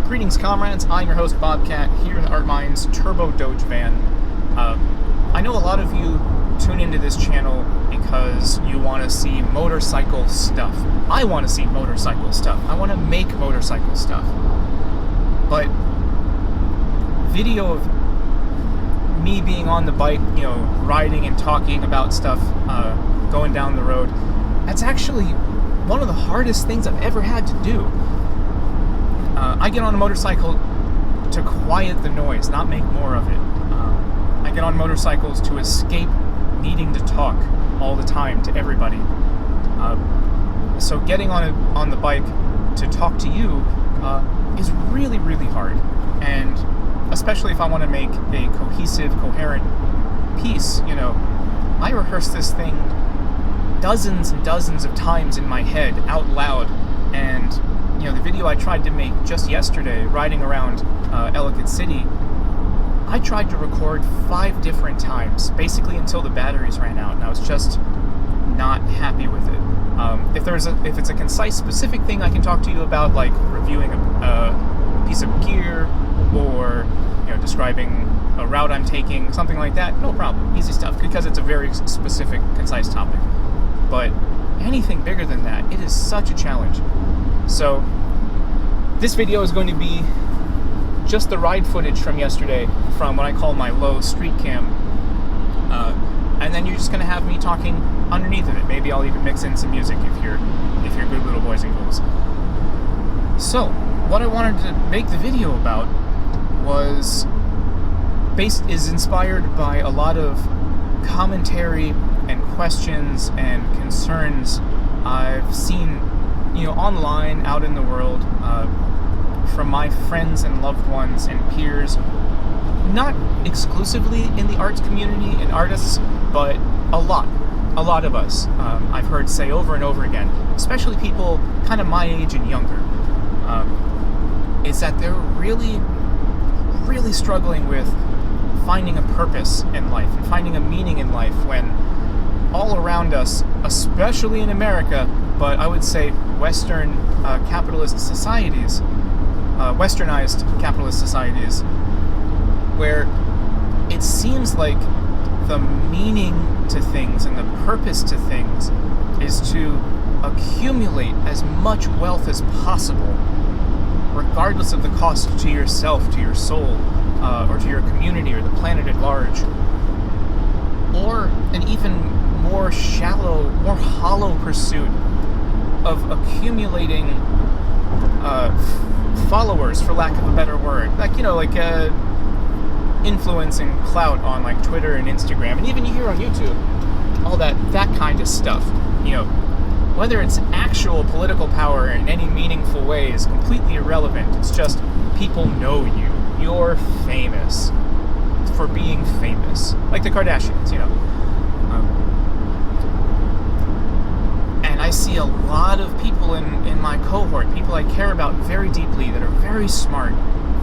Greetings, comrades. I'm your host, Bobcat, here in the Artminds Turbo Doge van. I know a lot of you tune into this channel because you want to see motorcycle stuff. I want to see motorcycle stuff. I want to make motorcycle stuff. But video of me being on the bike, riding and talking about stuff, going down the road, that's actually one of the hardest things I've ever had to do. I get on a motorcycle to quiet the noise, not make more of it. I get on motorcycles to escape needing to talk all the time to everybody. So getting on the bike to talk to you is really, really hard. And especially if I want to make a cohesive, coherent piece, I rehearse this thing dozens and dozens of times in my head out loud. And the video I tried to make just yesterday, riding around Ellicott City, I tried to record 5 different times, basically until the batteries ran out, and I was just not happy with it. If it's a concise, specific thing I can talk to you about, like reviewing a piece of gear, or describing a route I'm taking, something like that, no problem, easy stuff, because it's a very specific, concise topic. But anything bigger than that, it is such a challenge. So this video is going to be just the ride footage from yesterday, from what I call my low street cam, and then you're just going to have me talking underneath of it. Maybe I'll even mix in some music if you're good little boys and girls. So what I wanted to make the video about is inspired by a lot of commentary and questions and concerns I've seen online, out in the world, from my friends and loved ones and peers, not exclusively in the arts community and artists, but a lot of us, I've heard say over and over again, especially people kind of my age and younger, is that they're really, really struggling with finding a purpose in life and finding a meaning in life when all around us, especially in America, but I would say Western capitalist societies, westernized capitalist societies, where it seems like the meaning to things and the purpose to things is to accumulate as much wealth as possible, regardless of the cost to yourself, to your soul, or to your community or the planet at large, or an even more shallow, more hollow pursuit of accumulating followers, for lack of a better word, like influence and clout on like Twitter and Instagram, and even here on YouTube, all that kind of stuff. Whether it's actual political power in any meaningful way is completely irrelevant. It's just people know you. You're famous for being famous, like the Kardashians, And I see a lot of people in my cohort, people I care about very deeply, that are very smart,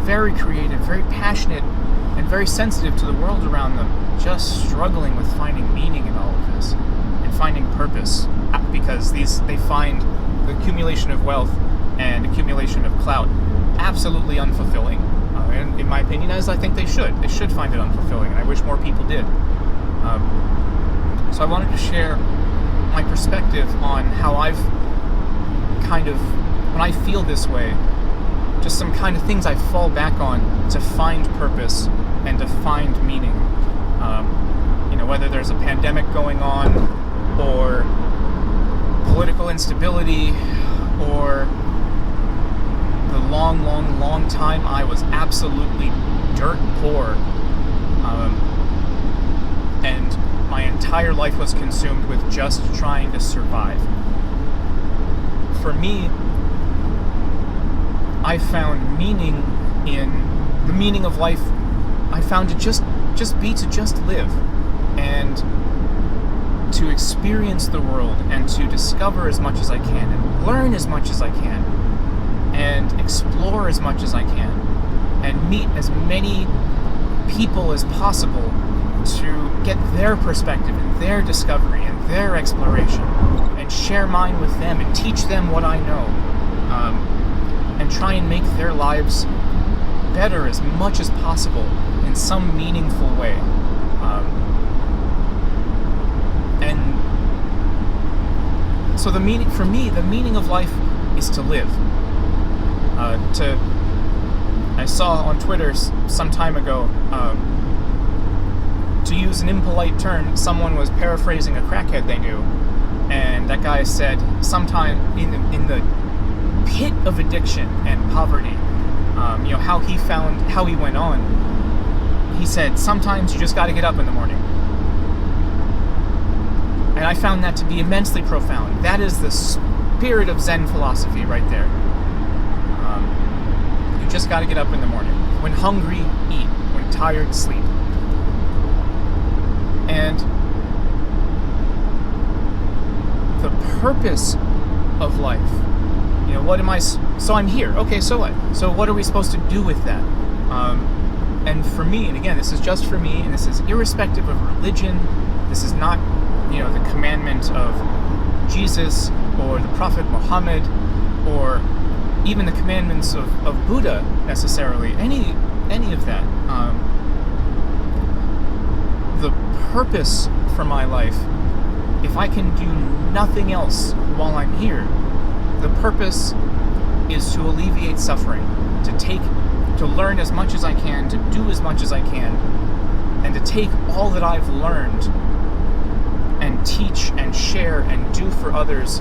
very creative, very passionate, and very sensitive to the world around them, just struggling with finding meaning in all of this and finding purpose, because they find the accumulation of wealth and accumulation of clout absolutely unfulfilling. And in my opinion, as I think they should find it unfulfilling, and I wish more people did. So I wanted to share my perspective on how I've when I feel this way, just some kind of things I fall back on to find purpose and to find meaning. Whether there's a pandemic going on, or political instability, or the long time I was absolutely dirt poor, and my entire life was consumed with just trying to survive. For me, I found meaning in the meaning of life. I found to just live, and to experience the world, and to discover as much as I can, and learn as much as I can, and explore as much as I can, and meet as many people as possible to get their perspective and their discovery and their exploration, and share mine with them and teach them what I know. and try and make their lives better as much as possible in some meaningful way. And so the meaning of life is to live. I saw on Twitter some time ago, to use an impolite term, someone was paraphrasing a crackhead they knew, and that guy said, sometime in the pit of addiction and poverty, how he went on, he said, sometimes you just got to get up in the morning. And I found that to be immensely profound. That is the spirit of Zen philosophy right there. You just got to get up in the morning. When hungry, eat. When tired, sleep. And the purpose of life, what am I, so I'm here, okay, so what? So what are we supposed to do with that? And for me, and again, this is just for me, and this is irrespective of religion, this is not, the commandment of Jesus, or the Prophet Muhammad, or even the commandments of Buddha, necessarily, any of that. The purpose for my life, if I can do nothing else while I'm here, the purpose is to alleviate suffering, to learn as much as I can, to do as much as I can, and to take all that I've learned and teach and share and do for others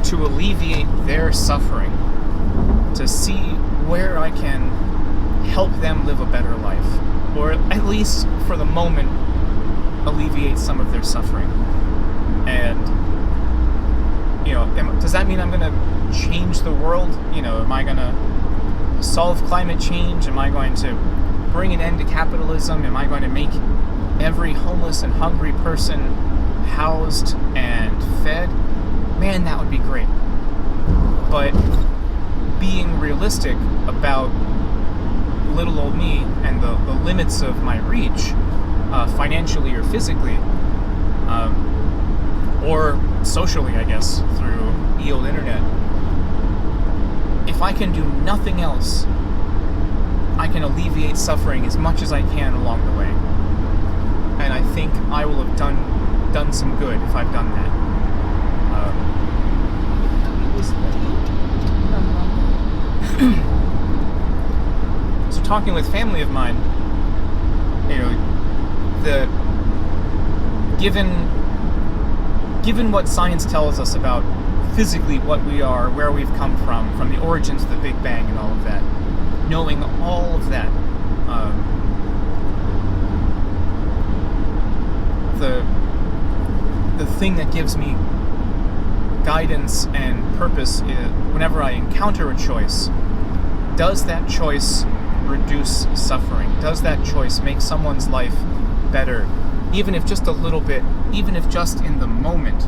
to alleviate their suffering, to see where I can help them live a better life, or at least for the moment alleviate some of their suffering. And does that mean I'm going to change the world? Am I going to solve climate change? Am I going to bring an end to capitalism? Am I going to make every homeless and hungry person housed and fed? Man, that would be great. But being realistic about little old me and the limits of my reach, financially or physically, or socially, I guess, through the old internet, if I can do nothing else, I can alleviate suffering as much as I can along the way. And I think I will have done some good if I've done that. So talking with family of mine, given what science tells us about physically what we are, where we've come from the origins of the Big Bang and all of that, knowing all of that, the thing that gives me guidance and purpose is whenever I encounter a choice, does that choice reduce suffering? Does that choice make someone's life better? Even if just a little bit, even if just in the moment,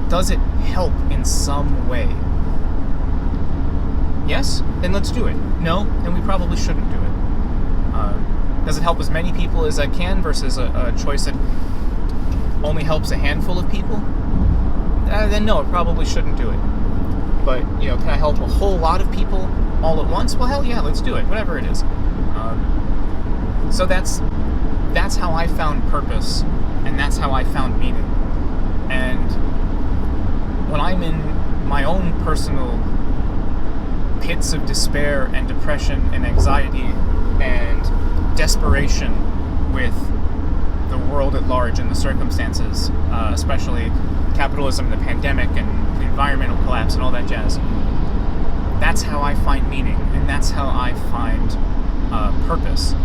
does it help in some way? Yes? Then let's do it. No? Then we probably shouldn't do it. Does it help as many people as I can versus a choice that only helps a handful of people? Then no, I probably shouldn't do it. But, can I help a whole lot of people all at once? Well, hell yeah, let's do it, whatever it is. So that's how I found purpose, and that's how I found meaning. And when I'm in my own personal pits of despair and depression and anxiety and desperation with the world at large and the circumstances, especially capitalism, the pandemic, and the environmental collapse and all that jazz, that's how I find meaning, and that's how I find purpose.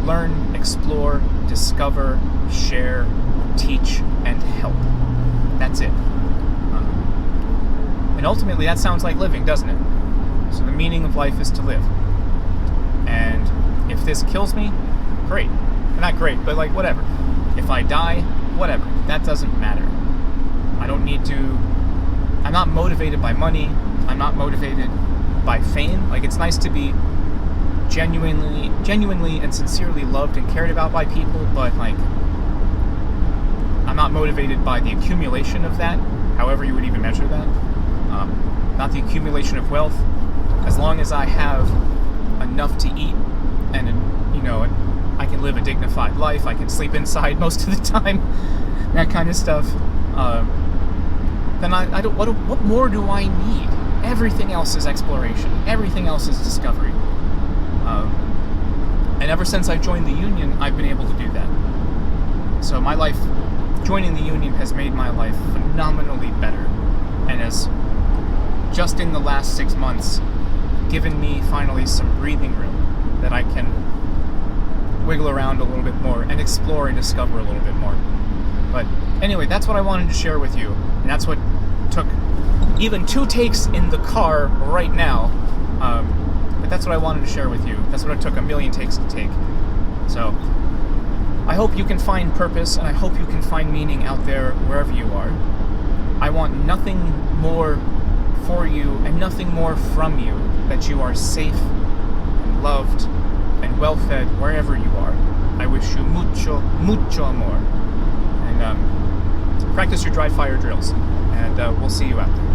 Learn, explore, discover, share, teach, and help. That's it. And ultimately, that sounds like living, doesn't it? So the meaning of life is to live. And if this kills me, great. Not great, but whatever. If I die, whatever. That doesn't matter. I don't need to... I'm not motivated by money. I'm not motivated by fame. It's nice to be genuinely and sincerely loved and cared about by people, but I'm not motivated by the accumulation of that, however you would even measure that. not the accumulation of wealth. As long as I have enough to eat and, I can live a dignified life, I can sleep inside most of the time, that kind of stuff, then I don't, what more do I need? Everything else is exploration. Everything else is discovery. And ever since I joined the union, I've been able to do that. So my life, joining the union has made my life phenomenally better, and has, just in the last 6 months, given me finally some breathing room that I can wiggle around a little bit more and explore and discover a little bit more. But anyway, that's what I wanted to share with you, and that's what took even 2 takes in the car right now. But that's what I wanted to share with you. That's what it took a million takes to take. So I hope you can find purpose, and I hope you can find meaning out there wherever you are. I want nothing more for you and nothing more from you that you are safe and loved and well-fed wherever you are. I wish you mucho, mucho amor. And practice your dry fire drills. And we'll see you out there.